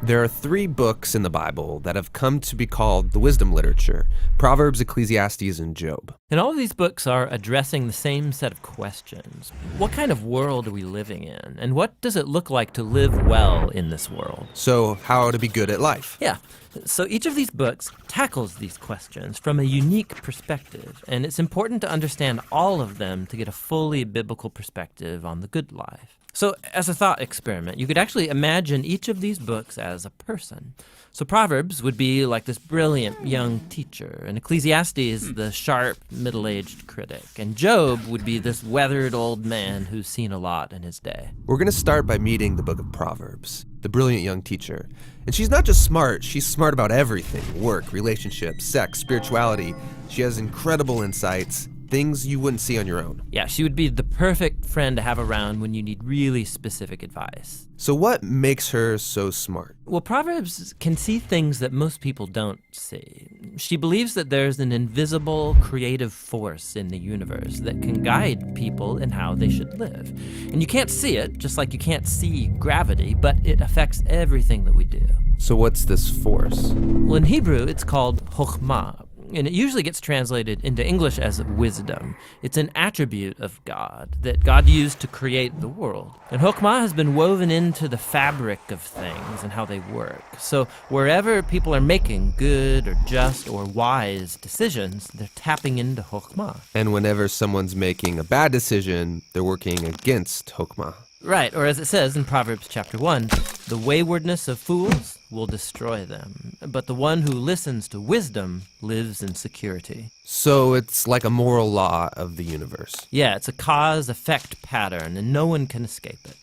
There are three books in the Bible that have come to be called the wisdom literature: Proverbs, Ecclesiastes, and Job. And all of these books are addressing the same set of questions. What kind of world are we living in? And what does it look like to live well in this world? So, how to be good at life. Yeah. So each of these books tackles these questions from a unique perspective, and it's important to understand all of them to get a fully biblical perspective on the good life. So as a thought experiment, you could actually imagine each of these books as a person. So Proverbs would be like this brilliant young teacher, and Ecclesiastes the sharp, middle-aged critic, and Job would be this weathered old man who's seen a lot in his day. We're going to start by meeting the book of Proverbs, the brilliant young teacher. And she's not just smart, she's smart about everything: work, relationships, sex, spirituality. She has incredible insights, things you wouldn't see on your own. Yeah, she would be the perfect friend to have around when you need really specific advice. So what makes her so smart? Well, Proverbs can see things that most people don't see. She believes that there's an invisible creative force in the universe that can guide people in how they should live. And you can't see it, just like you can't see gravity, but it affects everything that we do. So what's this force? Well, in Hebrew, it's called chokhmah, and it usually gets translated into English as wisdom. It's an attribute of God that God used to create the world. And chokhmah has been woven into the fabric of things and how they work. So wherever people are making good or just or wise decisions, they're tapping into chokhmah. And whenever someone's making a bad decision, they're working against chokhmah. Right, or as it says in Proverbs chapter 1, the waywardness of fools will destroy them, but the one who listens to wisdom lives in security. So it's like a moral law of the universe. Yeah, it's a cause-effect pattern, and no one can escape it.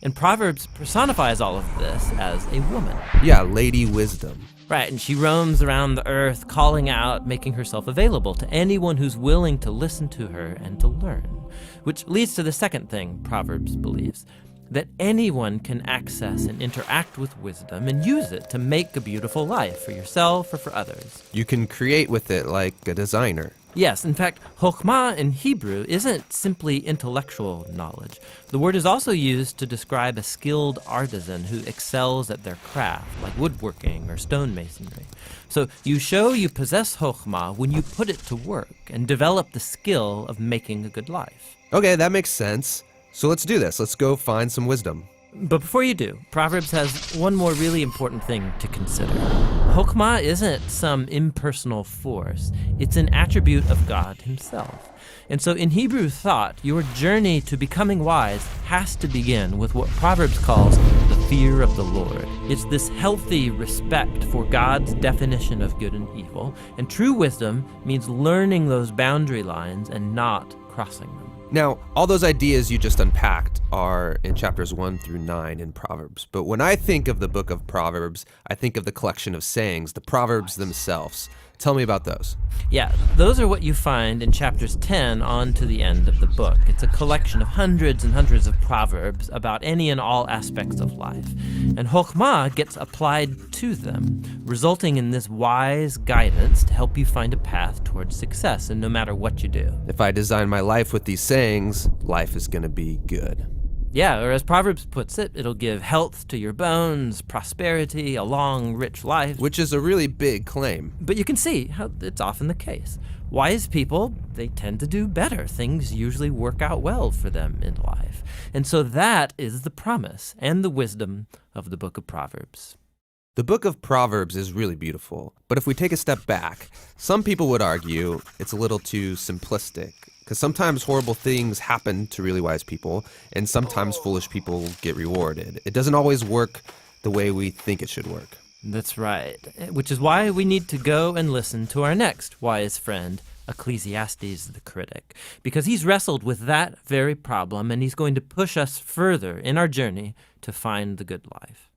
And Proverbs personifies all of this as a woman. Yeah, Lady Wisdom. Right, and she roams around the earth, calling out, making herself available to anyone who's willing to listen to her and to learn. Which leads to the second thing Proverbs believes, that anyone can access and interact with wisdom and use it to make a beautiful life for yourself or for others. You can create with it like a designer. Yes, in fact, chokhmah in Hebrew isn't simply intellectual knowledge. The word is also used to describe a skilled artisan who excels at their craft, like woodworking or stonemasonry. So you show you possess chokhmah when you put it to work and develop the skill of making a good life. Okay, that makes sense. So let's do this. Let's go find some wisdom. But before you do, Proverbs has one more really important thing to consider. Chokhmah isn't some impersonal force. It's an attribute of God himself. And so in Hebrew thought, your journey to becoming wise has to begin with what Proverbs calls the fear of the Lord. It's this healthy respect for God's definition of good and evil. And true wisdom means learning those boundary lines and not crossing them. Now, all those ideas you just unpacked are in chapters 1 through 9 in Proverbs. But when I think of the book of Proverbs, I think of the collection of sayings, the Proverbs themselves. Tell me about those. Yeah, those are what you find in chapters 10 on to the end of the book. It's a collection of hundreds and hundreds of proverbs about any and all aspects of life. And chokhmah gets applied to them, resulting in this wise guidance to help you find a path towards success, and no matter what you do. If I design my life with these sayings, life is going to be good. Yeah, or as Proverbs puts it, it'll give health to your bones, prosperity, a long, rich life. Which is a really big claim. But you can see how it's often the case. Wise people, they tend to do better. Things usually work out well for them in life. And so that is the promise and the wisdom of the book of Proverbs. The book of Proverbs is really beautiful, but if we take a step back, some people would argue it's a little too simplistic, because sometimes horrible things happen to really wise people, and sometimes foolish people get rewarded. It doesn't always work the way we think it should work. That's right, which is why we need to go and listen to our next wise friend, Ecclesiastes the critic, because he's wrestled with that very problem, and he's going to push us further in our journey to find the good life.